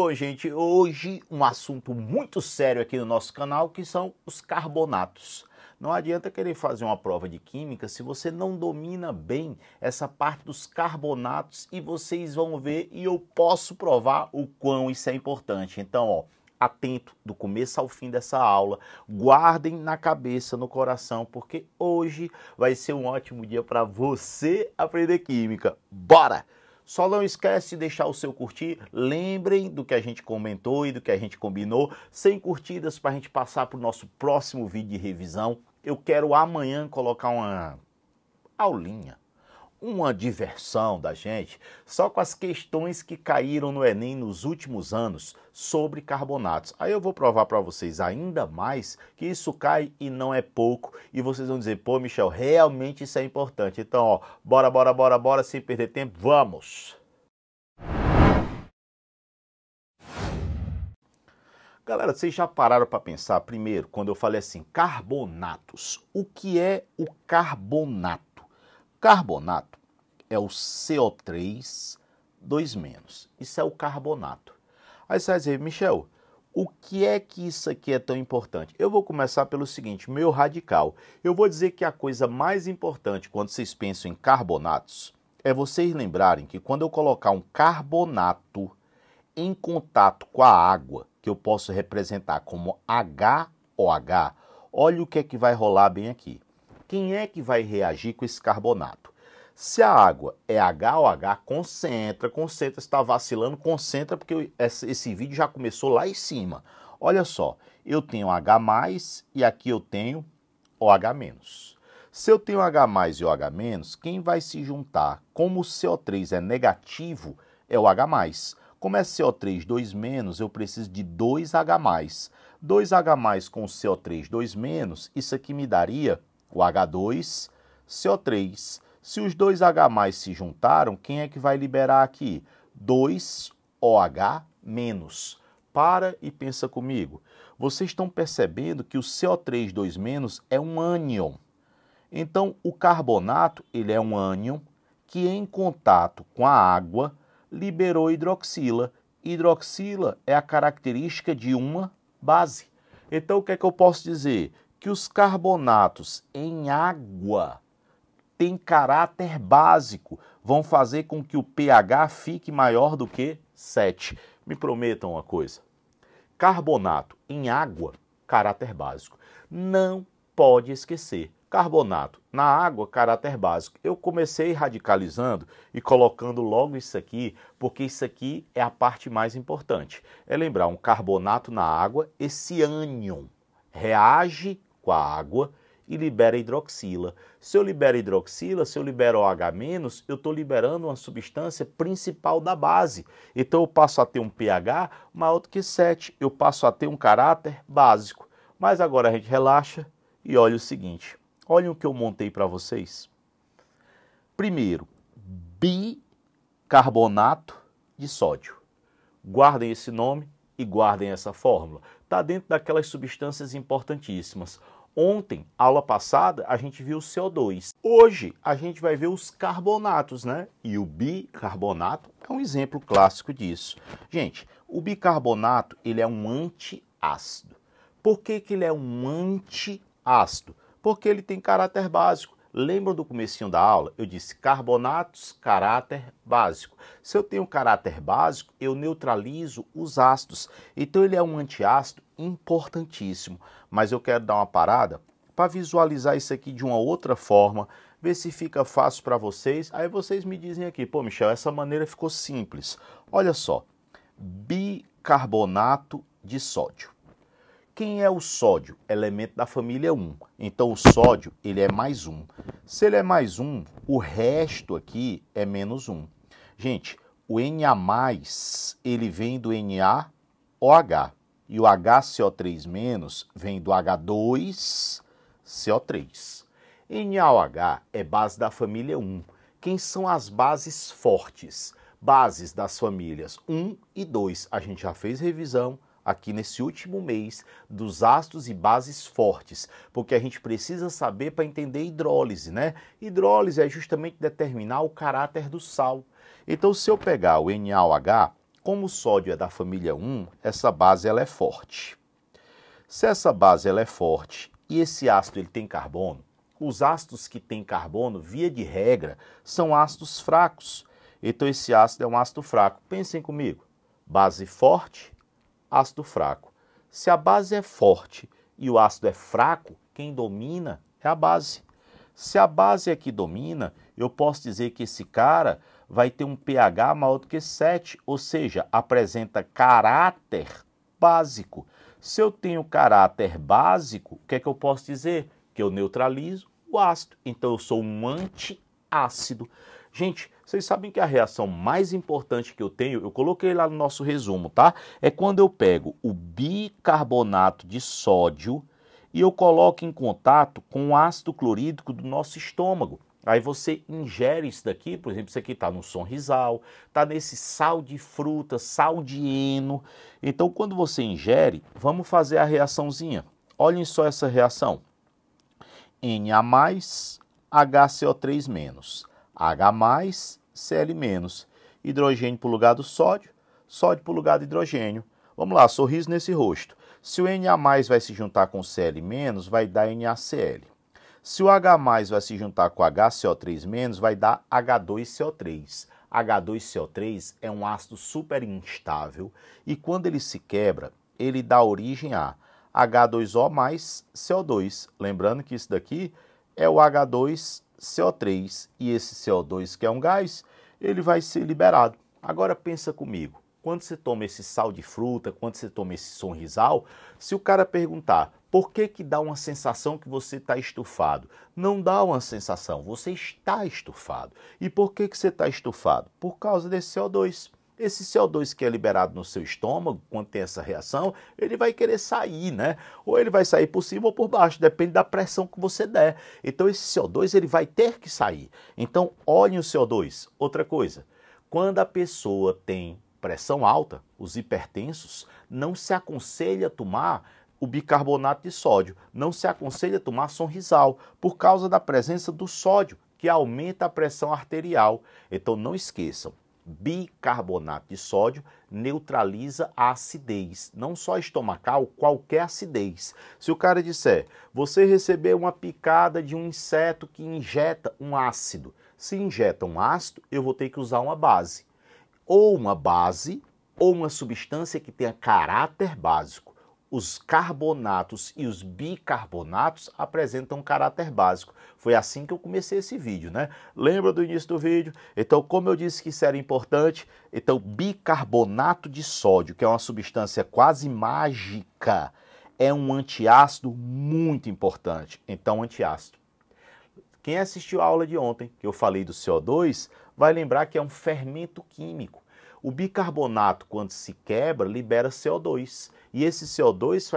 Bom, gente, hoje um assunto muito sério aqui no nosso canal, que são os carbonatos. Não adianta querer fazer uma prova de química se você não domina bem essa parte dos carbonatos, e vocês vão ver e eu posso provar o quão isso é importante. Então, ó, atento do começo ao fim dessa aula, guardem na cabeça, no coração, porque hoje vai ser um ótimo dia para você aprender química. Bora! Só não esquece de deixar o seu curtir, lembrem do que a gente comentou e do que a gente combinou, 100 curtidas para a gente passar para o nosso próximo vídeo de revisão. Eu quero amanhã colocar uma aulinha, uma diversão da gente, só com as questões que caíram no Enem nos últimos anos sobre carbonatos. Aí eu vou provar para vocês ainda mais que isso cai e não é pouco, e vocês vão dizer, pô, Michel, realmente isso é importante. Então, ó, bora, sem perder tempo, vamos! Galera, vocês já pararam para pensar, primeiro, quando eu falei assim, carbonatos, o que é o carbonato? Carbonato é o CO3 2-. Isso é o carbonato. Aí você vai dizer, Michel, o que é que isso aqui é tão importante? Eu vou começar pelo seguinte, meio radical. Eu vou dizer que a coisa mais importante quando vocês pensam em carbonatos é vocês lembrarem que quando eu colocar um carbonato em contato com a água, que eu posso representar como HOH, olha o que é que vai rolar bem aqui. Quem é que vai reagir com esse carbonato? Se a água é HOH, concentra, está vacilando, concentra, porque esse vídeo já começou lá em cima. Olha só, eu tenho H+, e aqui eu tenho OH-. Se eu tenho H+ e OH-, quem vai se juntar, como o CO3 é negativo, é o H+. Como é CO3 2-, eu preciso de 2H+. 2H+ com CO3 2-, isso aqui me daria o H2, CO3. Se os dois H+ se juntaram, quem é que vai liberar aqui? 2OH-. Para e pensa comigo. Vocês estão percebendo que o CO3 2- é um ânion. Então, o carbonato, ele é um ânion que em contato com a água liberou hidroxila. Hidroxila é a característica de uma base. Então, o que é que eu posso dizer? Que os carbonatos em água têm caráter básico, vão fazer com que o pH fique maior do que 7. Me prometam uma coisa, carbonato em água, caráter básico. Não pode esquecer, carbonato na água, caráter básico. Eu comecei radicalizando e colocando logo isso aqui, porque isso aqui é a parte mais importante. É lembrar, um carbonato na água, esse ânion reage com a água e libera hidroxila. Se eu libero hidroxila, se eu libero OH-, eu estou liberando uma substância principal da base. Então eu passo a ter um pH maior do que 7. Eu passo a ter um caráter básico. Mas agora a gente relaxa e olha o seguinte. Olhem o que eu montei para vocês. Primeiro, bicarbonato de sódio. Guardem esse nome e guardem essa fórmula. Está dentro daquelas substâncias importantíssimas. Ontem, aula passada, a gente viu o CO2. Hoje, a gente vai ver os carbonatos, né? E o bicarbonato é um exemplo clássico disso. Gente, o bicarbonato, ele é um antiácido. Por que que ele é um antiácido? Porque ele tem caráter básico. Lembram do comecinho da aula? Eu disse carbonatos, caráter básico. Se eu tenho caráter básico, eu neutralizo os ácidos. Então ele é um antiácido importantíssimo. Mas eu quero dar uma parada para visualizar isso aqui de uma outra forma, ver se fica fácil para vocês. Aí vocês me dizem aqui, pô, Michel, essa maneira ficou simples. Olha só, bicarbonato de sódio. Quem é o sódio? Elemento da família 1. Então o sódio, ele é +1. Se ele é +1, o resto aqui é -1. Gente, o Na+, ele vem do NaOH. E o HCO3- vem do H2CO3. NaOH é base da família 1. Quem são as bases fortes? Bases das famílias 1 e 2. A gente já fez revisão aqui nesse último mês dos ácidos e bases fortes, porque a gente precisa saber para entender hidrólise, né? Hidrólise é justamente determinar o caráter do sal. Então, se eu pegar o NaOH, como o sódio é da família 1, essa base ela é forte. Se essa base ela é forte e esse ácido ele tem carbono, os ácidos que têm carbono, via de regra, são ácidos fracos. Então esse ácido é um ácido fraco. Pensem comigo, base forte, ácido fraco. Se a base é forte e o ácido é fraco, quem domina é a base. Se a base é que domina, eu posso dizer que esse cara vai ter um pH maior do que 7, ou seja, apresenta caráter básico. Se eu tenho caráter básico, o que é que eu posso dizer? Que eu neutralizo o ácido. Então eu sou um antiácido. Gente, vocês sabem que a reação mais importante que eu tenho, eu coloquei lá no nosso resumo, tá? É quando eu pego o bicarbonato de sódio e eu coloco em contato com o ácido clorídrico do nosso estômago. Aí você ingere isso daqui, por exemplo, isso aqui está no Sonrisal, está nesse sal de fruta, sal de heno. Então, quando você ingere, vamos fazer a reaçãozinha. Olhem só essa reação. Na mais, HCO3-, H+, Cl-, hidrogênio para o lugar do sódio, sódio para o lugar do hidrogênio. Vamos lá, sorriso nesse rosto. Se o Na+ vai se juntar com o Cl-, vai dar NaCl. Se o H+ vai se juntar com o HCO3-, vai dar H2CO3. H2CO3 é um ácido super instável e quando ele se quebra, ele dá origem a H2O mais CO2. Lembrando que isso daqui é o H2CO3 e esse CO2, que é um gás, ele vai ser liberado. Agora pensa comigo, quando você toma esse sal de fruta, quando você toma esse Sonrisal, se o cara perguntar por que dá uma sensação que você está estufado? Não dá uma sensação, você está estufado. E por que você está estufado? Por causa desse CO2. Esse CO2 que é liberado no seu estômago, quando tem essa reação, ele vai querer sair, né? Ou ele vai sair por cima ou por baixo, depende da pressão que você der. Então esse CO2 ele vai ter que sair. Então olhem o CO2. Outra coisa, quando a pessoa tem pressão alta, os hipertensos, não se aconselha tomar o bicarbonato de sódio, não se aconselha tomar Sonrisal, por causa da presença do sódio, que aumenta a pressão arterial. Então não esqueçam, bicarbonato de sódio neutraliza a acidez, não só estomacal, qualquer acidez. Se o cara disser, você recebeu uma picada de um inseto que injeta um ácido, se injeta um ácido, eu vou ter que usar uma base. Ou uma base, ou uma substância que tenha caráter básico. Os carbonatos e os bicarbonatos apresentam caráter básico. Foi assim que eu comecei esse vídeo, né? Lembra do início do vídeo? Então, como eu disse que isso era importante, então bicarbonato de sódio, que é uma substância quase mágica, é um antiácido muito importante. Então, antiácido. Quem assistiu a aula de ontem, que eu falei do CO2, vai lembrar que é um fermento químico. O bicarbonato, quando se quebra, libera CO2. E esse CO2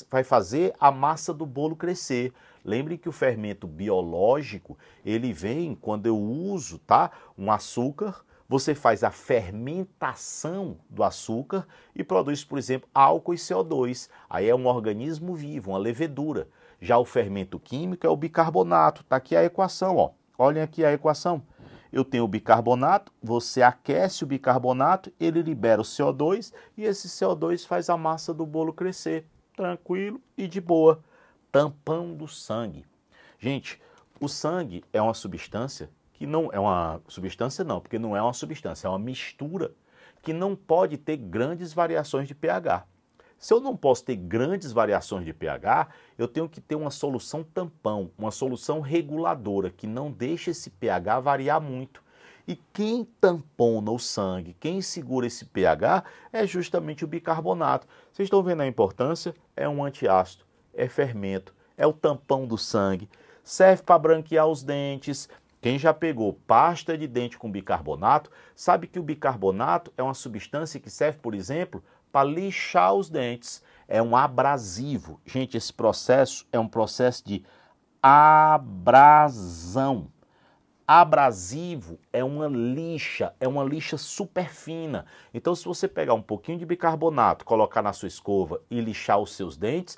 vai fazer a massa do bolo crescer. Lembre que o fermento biológico, ele vem quando eu uso, tá, um açúcar, você faz a fermentação do açúcar e produz, por exemplo, álcool e CO2. Aí é um organismo vivo, uma levedura. Já o fermento químico é o bicarbonato. Está aqui a equação, ó. Olhem aqui a equação. Eu tenho o bicarbonato, você aquece o bicarbonato, ele libera o CO2 e esse CO2 faz a massa do bolo crescer. Tranquilo e de boa. Tampão do sangue. Gente, o sangue é uma substância que não é uma substância não, porque não é uma substância, é uma mistura que não pode ter grandes variações de pH. Se eu não posso ter grandes variações de pH, eu tenho que ter uma solução tampão, uma solução reguladora, que não deixe esse pH variar muito. E quem tampona o sangue, quem segura esse pH, é justamente o bicarbonato. Vocês estão vendo a importância? É um antiácido, é fermento, é o tampão do sangue, serve para branquear os dentes. Quem já pegou pasta de dente com bicarbonato, sabe que o bicarbonato é uma substância que serve, por exemplo, para lixar os dentes. É um abrasivo. Gente, esse processo é um processo de abrasão. Abrasivo é uma lixa super fina. Então, se você pegar um pouquinho de bicarbonato, colocar na sua escova e lixar os seus dentes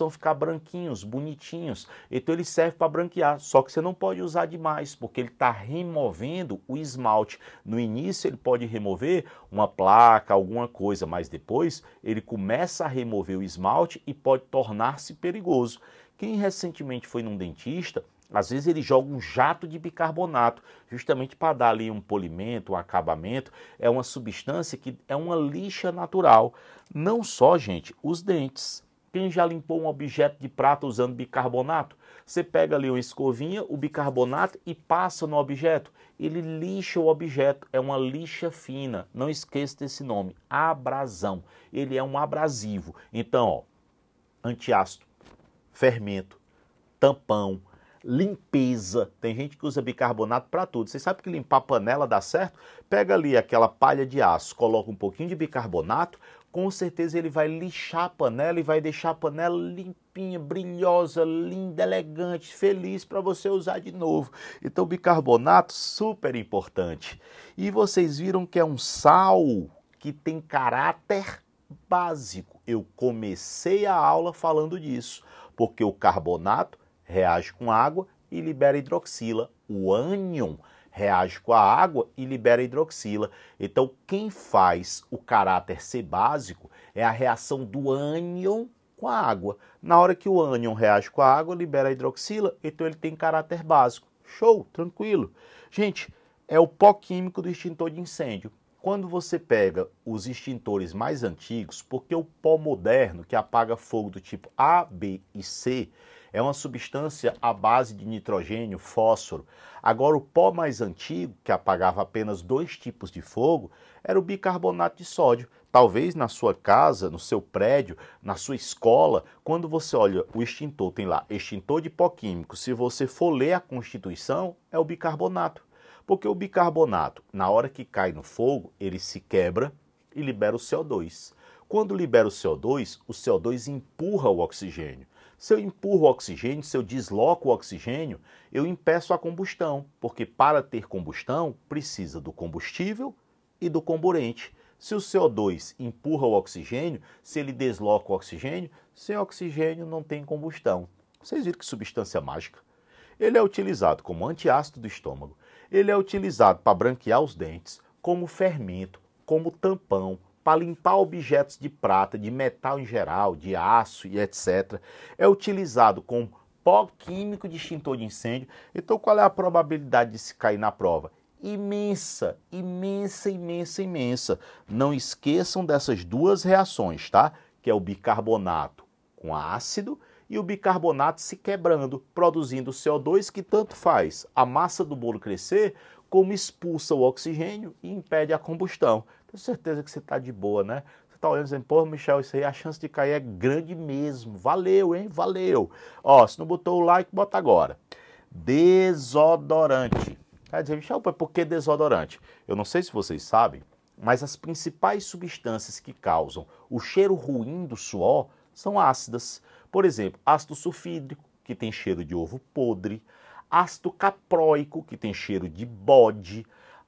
vão ficar branquinhos, bonitinhos. Então, ele serve para branquear, só que você não pode usar demais, porque ele está removendo o esmalte. No início, ele pode remover uma placa, alguma coisa, mas depois ele começa a remover o esmalte e pode tornar-se perigoso. Quem recentemente foi num dentista, às vezes ele joga um jato de bicarbonato, justamente para dar ali um polimento, um acabamento. É uma substância que é uma lixa natural. Não só, gente, os dentes. Quem já limpou um objeto de prata usando bicarbonato? Você pega ali uma escovinha, o bicarbonato e passa no objeto. Ele lixa o objeto, é uma lixa fina. Não esqueça desse nome, abrasão. Ele é um abrasivo. Então, ó, antiácido, fermento, tampão, limpeza. Tem gente que usa bicarbonato para tudo. Você sabe que limpar a panela dá certo? Pega ali aquela palha de aço, coloca um pouquinho de bicarbonato, com certeza ele vai lixar a panela e vai deixar a panela limpinha, brilhosa, linda, elegante, feliz para você usar de novo. Então bicarbonato super importante. E vocês viram que é um sal que tem caráter básico. Eu comecei a aula falando disso, porque o carbonato reage com água e libera hidroxila. O ânion reage com a água e libera hidroxila. Então, quem faz o caráter ser básico é a reação do ânion com a água. Na hora que o ânion reage com a água, libera a hidroxila, então ele tem caráter básico. Show, tranquilo. Gente, é o pó químico do extintor de incêndio. Quando você pega os extintores mais antigos, porque o pó moderno, que apaga fogo do tipo A, B e C, é uma substância à base de nitrogênio, fósforo. Agora, o pó mais antigo, que apagava apenas 2 tipos de fogo, era o bicarbonato de sódio. Talvez na sua casa, no seu prédio, na sua escola, quando você olha o extintor, tem lá extintor de pó químico. Se você for ler a Constituição, é o bicarbonato. Porque o bicarbonato, na hora que cai no fogo, ele se quebra e libera o CO2. Quando libera o CO2 empurra o oxigênio. Se eu empurro o oxigênio, se eu desloco o oxigênio, eu impeço a combustão, porque para ter combustão precisa do combustível e do comburente. Se o CO2 empurra o oxigênio, se ele desloca o oxigênio, sem oxigênio não tem combustão. Vocês viram que substância mágica? Ele é utilizado como antiácido do estômago, ele é utilizado para branquear os dentes, como fermento, como tampão, para limpar objetos de prata, de metal em geral, de aço e etc. É utilizado como pó químico de extintor de incêndio. Então, qual é a probabilidade de se cair na prova? Imensa, imensa, imensa, imensa. Não esqueçam dessas duas reações, tá? Que é o bicarbonato com ácido e o bicarbonato se quebrando, produzindo CO2, que tanto faz a massa do bolo crescer, como expulsa o oxigênio e impede a combustão. Tenho certeza que você está de boa, né? Você está olhando e dizendo, pô, Michel, isso aí a chance de cair é grande mesmo. Valeu, hein? Valeu. Ó, se não botou o like, bota agora. Desodorante. Vai dizer, Michel, por que desodorante? Eu não sei se vocês sabem, mas as principais substâncias que causam o cheiro ruim do suor são ácidas. Por exemplo, ácido sulfídrico, que tem cheiro de ovo podre, ácido capróico, que tem cheiro de bode,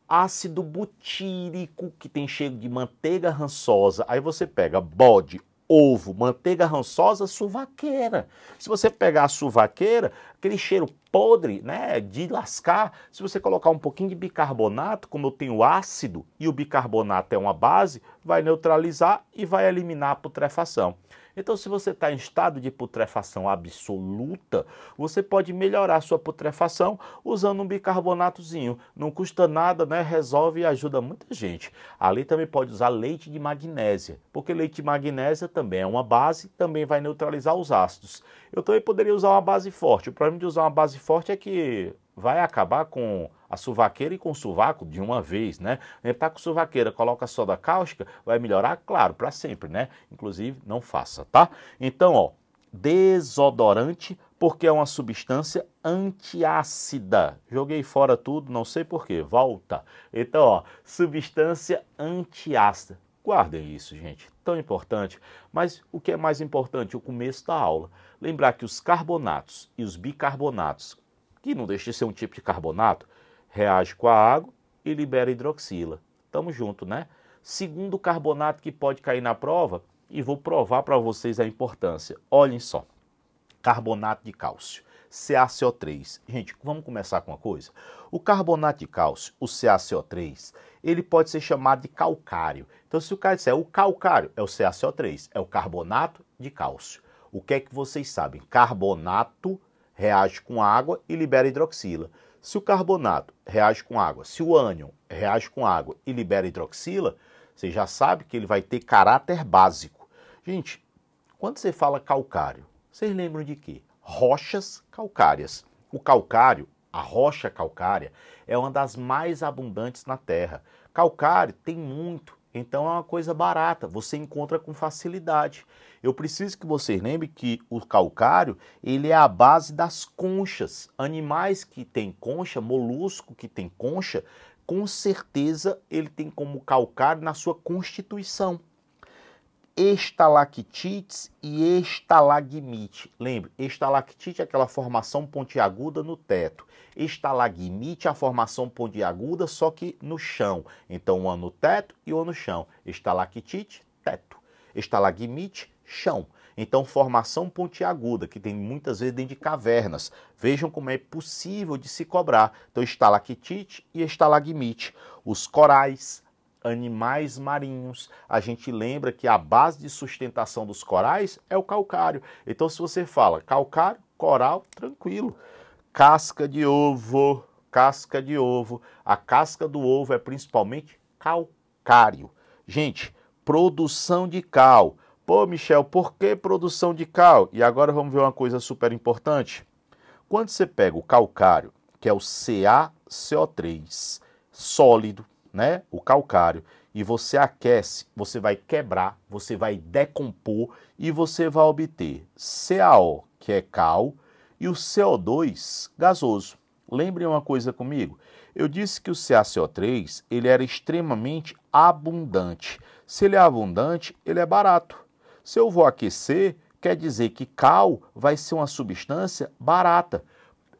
ácido butírico, que tem cheiro de manteiga rançosa. Aí você pega bode, ovo, manteiga rançosa, suvaqueira. Se você pegar a suvaqueira, aquele cheiro podre, né, de lascar, se você colocar um pouquinho de bicarbonato, como eu tenho ácido e o bicarbonato é uma base, vai neutralizar e vai eliminar a putrefação. Então, se você está em estado de putrefação absoluta, você pode melhorar a sua putrefação usando um bicarbonatozinho. Não custa nada, né? Resolve e ajuda muita gente. Ali também pode usar leite de magnésia, porque leite de magnésia também é uma base, também vai neutralizar os ácidos. Eu também poderia usar uma base forte. O problema de usar uma base forte é que vai acabar com a suvaqueira e com o sovaco de uma vez, né? Ele tá com suvaqueira, coloca soda cáustica, vai melhorar? Claro, para sempre, né? Inclusive, não faça, tá? Então, ó, desodorante, porque é uma substância antiácida. Joguei fora tudo, não sei porquê, volta. Então, ó, substância antiácida. Guardem isso, gente, tão importante. Mas o que é mais importante? O começo da aula. Lembrar que os carbonatos e os bicarbonatos que não deixa de ser um tipo de carbonato, reage com a água e libera hidroxila. Tamo junto, né? Segundo carbonato que pode cair na prova, e vou provar para vocês a importância. Olhem só, carbonato de cálcio, CaCO3. Gente, vamos começar com uma coisa. O carbonato de cálcio, o CaCO3, ele pode ser chamado de calcário. Então, se o cara disser o calcário, é o CaCO3, é o carbonato de cálcio. O que é que vocês sabem? Carbonato reage com água e libera hidroxila. Se o carbonato reage com água, se o ânion reage com água e libera hidroxila, você já sabe que ele vai ter caráter básico. Gente, quando você fala calcário, vocês lembram de quê? Rochas calcárias. O calcário, a rocha calcária, é uma das mais abundantes na Terra. Calcário tem muito, então é uma coisa barata, você encontra com facilidade. Eu preciso que vocês lembrem que o calcário, ele é a base das conchas. Animais que têm concha, molusco que tem concha, com certeza ele tem como calcário na sua constituição. Estalactites e estalagmite. Lembre, estalactite é aquela formação pontiaguda no teto. Estalagmite é a formação pontiaguda, só que no chão. Então, uma no teto e uma no chão. Estalactite, teto. Estalagmite, chão. Então, formação pontiaguda, que tem muitas vezes dentro de cavernas. Vejam como é possível de se cobrar. Então, estalactite e estalagmite. Os corais, animais marinhos, a gente lembra que a base de sustentação dos corais é o calcário. Então, se você fala calcário, coral, tranquilo. Casca de ovo, casca de ovo. A casca do ovo é principalmente calcário. Gente, produção de cal. Pô, Michel, por que produção de cal? E agora vamos ver uma coisa super importante. Quando você pega o calcário, que é o CaCO3, sólido, né, o calcário, e você aquece, você vai quebrar, você vai decompor e você vai obter CaO, que é cal, e o CO2 gasoso. Lembrem uma coisa comigo, eu disse que o CaCO3 ele era extremamente abundante. Se ele é abundante, ele é barato. Se eu vou aquecer, quer dizer que cal vai ser uma substância barata.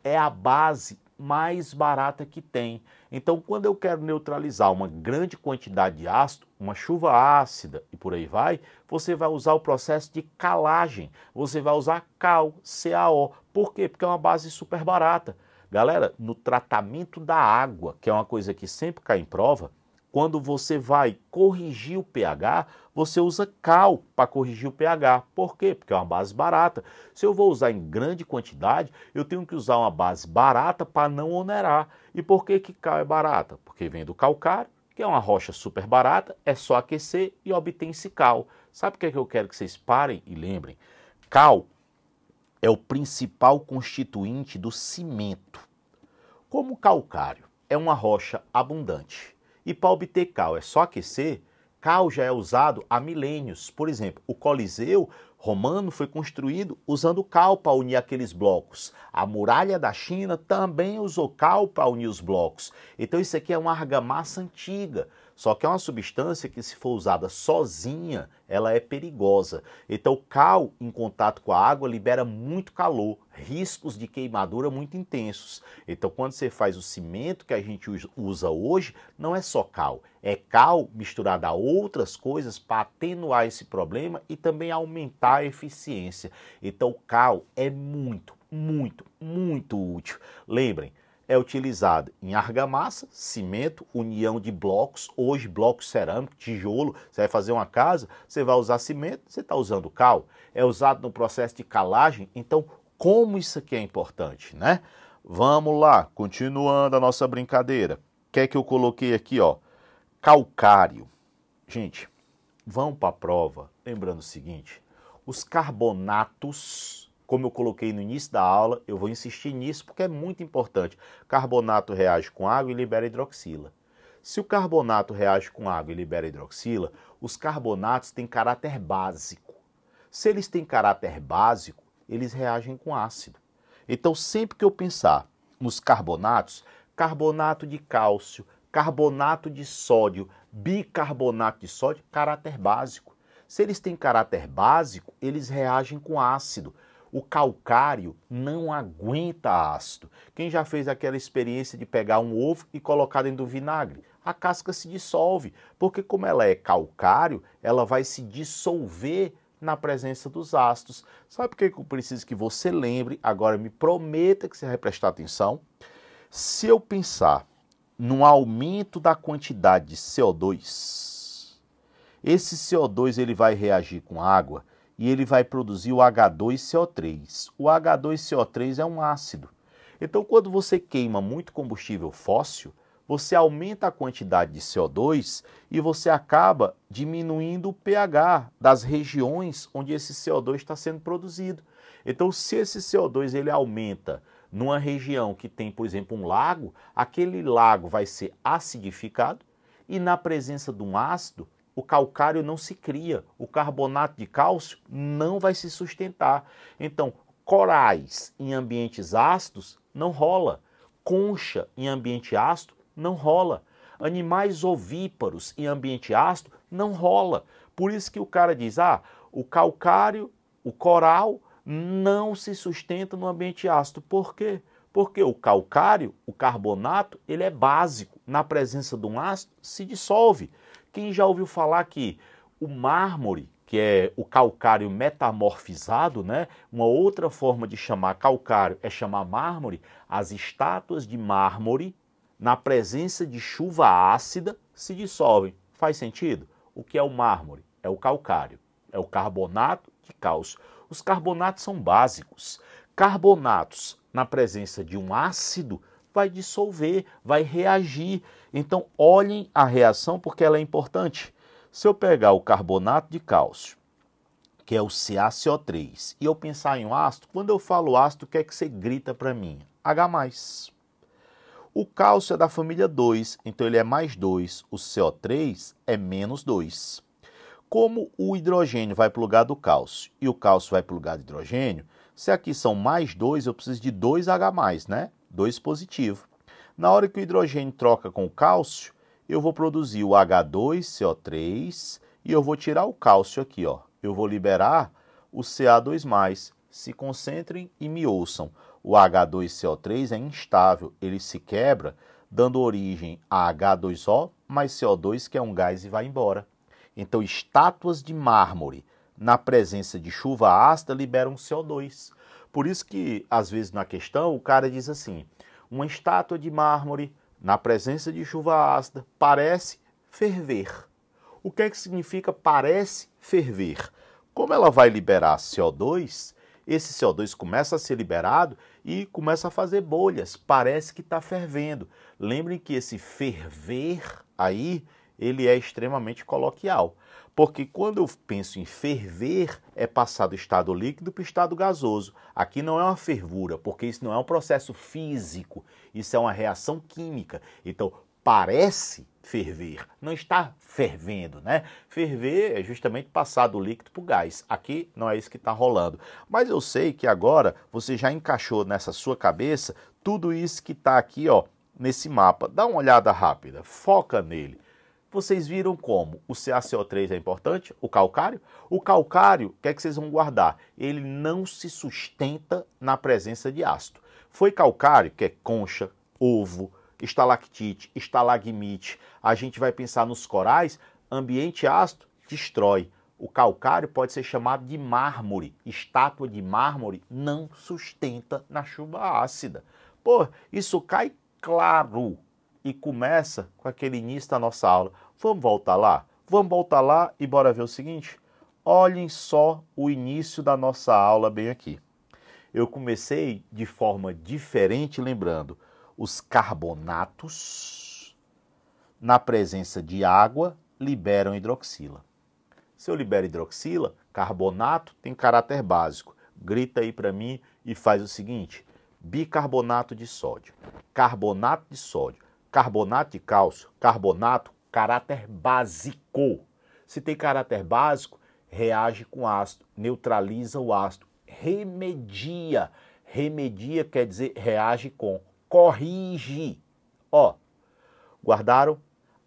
É a base mais barata que tem. Então, quando eu quero neutralizar uma grande quantidade de ácido, uma chuva ácida e por aí vai, você vai usar o processo de calagem. Você vai usar cal, CaO. Por quê? Porque é uma base super barata. Galera, no tratamento da água, que é uma coisa que sempre cai em prova, quando você vai corrigir o pH, você usa cal para corrigir o pH. Por quê? Porque é uma base barata. Se eu vou usar em grande quantidade, eu tenho que usar uma base barata para não onerar. E por que que cal é barata? Porque vem do calcário, que é uma rocha super barata, é só aquecer e obtém-se cal. Sabe o que é que eu quero que vocês parem e lembrem? Cal é o principal constituinte do cimento. Como o calcário é uma rocha abundante, e para obter cal é só aquecer, cal já é usado há milênios. Por exemplo, o Coliseu romano foi construído usando cal para unir aqueles blocos. A muralha da China também usou cal para unir os blocos. Então isso aqui é uma argamassa antiga, só que é uma substância que, se for usada sozinha, ela é perigosa. Então o cal em contato com a água libera muito calor, riscos de queimadura muito intensos. Então quando você faz o cimento que a gente usa hoje, não é só cal, é cal misturado a outras coisas para atenuar esse problema e também aumentar a eficiência. Então o cal é muito, muito, muito útil. Lembrem, é utilizado em argamassa, cimento, união de blocos, hoje blocos cerâmicos, tijolo. Você vai fazer uma casa, você vai usar cimento, você está usando cal. É usado no processo de calagem, então como isso aqui é importante, né? Vamos lá, continuando a nossa brincadeira. O que é que eu coloquei aqui, ó? Calcário. Gente, vão para a prova, lembrando o seguinte, os carbonatos, como eu coloquei no início da aula, eu vou insistir nisso porque é muito importante. Carbonato reage com água e libera hidroxila. Se o carbonato reage com água e libera hidroxila, os carbonatos têm caráter básico. Se eles têm caráter básico, eles reagem com ácido. Então, sempre que eu pensar nos carbonatos, carbonato de cálcio, carbonato de sódio, bicarbonato de sódio, caráter básico. Se eles têm caráter básico, eles reagem com ácido. O calcário não aguenta ácido. Quem já fez aquela experiência de pegar um ovo e colocar dentro do vinagre? A casca se dissolve, porque como ela é calcário, ela vai se dissolver na presença dos ácidos. Sabe por que eu preciso que você lembre? Agora me prometa que você vai prestar atenção. Se eu pensar num aumento da quantidade de CO2, esse CO2 ele vai reagir com água e ele vai produzir o H2CO3. O H2CO3 é um ácido. Então, quando você queima muito combustível fóssil, você aumenta a quantidade de CO2 e você acaba diminuindo o pH das regiões onde esse CO2 está sendo produzido. Então, se esse CO2 ele aumenta numa região que tem, por exemplo, um lago, aquele lago vai ser acidificado e na presença de um ácido, o calcário não se cria, o carbonato de cálcio não vai se sustentar. Então, corais em ambientes ácidos não rola, concha em ambiente ácido não rola, animais ovíparos em ambiente ácido não rola. Por isso que o cara diz, o calcário, o coral não se sustenta no ambiente ácido. Por quê? Porque o calcário, o carbonato, ele é básico. Na presença de um ácido, se dissolve. Quem já ouviu falar que o mármore, que é o calcário metamorfizado, né? Uma outra forma de chamar calcário é chamar mármore. As estátuas de mármore, na presença de chuva ácida, se dissolvem. Faz sentido? O que é o mármore? É o calcário, é o carbonato de cálcio. Os carbonatos são básicos. Carbonatos, na presença de um ácido, vai dissolver, vai reagir. Então, olhem a reação porque ela é importante. Se eu pegar o carbonato de cálcio, que é o CaCO3, e eu pensar em um ácido, quando eu falo ácido, o que é que você grita para mim? H+. O cálcio é da família 2, então ele é mais 2. O CO3 é menos 2. Como o hidrogênio vai para o lugar do cálcio e o cálcio vai para o lugar do hidrogênio, se aqui são mais 2, eu preciso de 2H+, né? 2 positivo. Na hora que o hidrogênio troca com o cálcio, eu vou produzir o H2CO3 e eu vou tirar o cálcio aqui, ó. Eu vou liberar o Ca2+. Se concentrem e me ouçam. O H2CO3 é instável, ele se quebra, dando origem a H2O mais CO2, que é um gás, e vai embora. Então, estátuas de mármore, na presença de chuva ácida, liberam CO2. Por isso que, às vezes, na questão, o cara diz assim, uma estátua de mármore, na presença de chuva ácida, parece ferver. O que é que significa parece ferver? Como ela vai liberar CO2, esse CO2 começa a ser liberado e começa a fazer bolhas, parece que está fervendo. Lembrem que esse ferver aí, ele é extremamente coloquial, porque quando eu penso em ferver, é passar do estado líquido para o estado gasoso. Aqui não é uma fervura, porque isso não é um processo físico, isso é uma reação química. Então, parece ferver, não está fervendo, né? Ferver é justamente passar do líquido para o gás. Aqui não é isso que está rolando. Mas eu sei que agora você já encaixou nessa sua cabeça tudo isso que está aqui, ó, nesse mapa. Dá uma olhada rápida, foca nele. Vocês viram como o CaCO3 é importante, o calcário? O calcário, o que é que vocês vão guardar? Ele não se sustenta na presença de ácido. Foi calcário, que é concha, ovo, estalactite, estalagmite. A gente vai pensar nos corais, ambiente ácido, destrói. O calcário pode ser chamado de mármore. Estátua de mármore não sustenta na chuva ácida. Pô, isso cai claro. E começa com aquele início da nossa aula. Vamos voltar lá? Vamos voltar lá e bora ver o seguinte? Olhem só o início da nossa aula bem aqui. Eu comecei de forma diferente, lembrando, os carbonatos, na presença de água, liberam hidroxila. Se eu libero hidroxila, carbonato tem caráter básico. Grita aí para mim e faz o seguinte, bicarbonato de sódio, carbonato de sódio, carbonato de cálcio, carbonato, caráter básico. Se tem caráter básico, reage com ácido, neutraliza o ácido, remedia. Remedia quer dizer reage com, corrige. Ó, guardaram?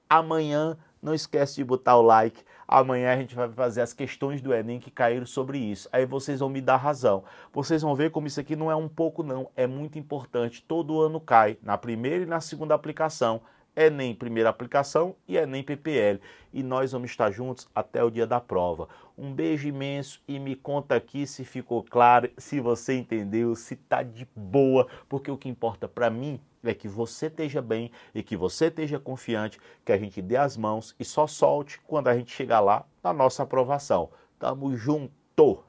Amanhã Não esquece de botar o like. Amanhã a gente vai fazer as questões do Enem que caíram sobre isso. Aí vocês vão me dar razão. Vocês vão ver como isso aqui não é um pouco não, é muito importante. Todo ano cai, na primeira e na segunda aplicação. Enem primeira aplicação e Enem PPL. E nós vamos estar juntos até o dia da prova. Um beijo imenso e me conta aqui se ficou claro, se você entendeu, se tá de boa, porque o que importa para mim é que você esteja bem e que você esteja confiante, que a gente dê as mãos e só solte quando a gente chegar lá na nossa aprovação. Tamo junto!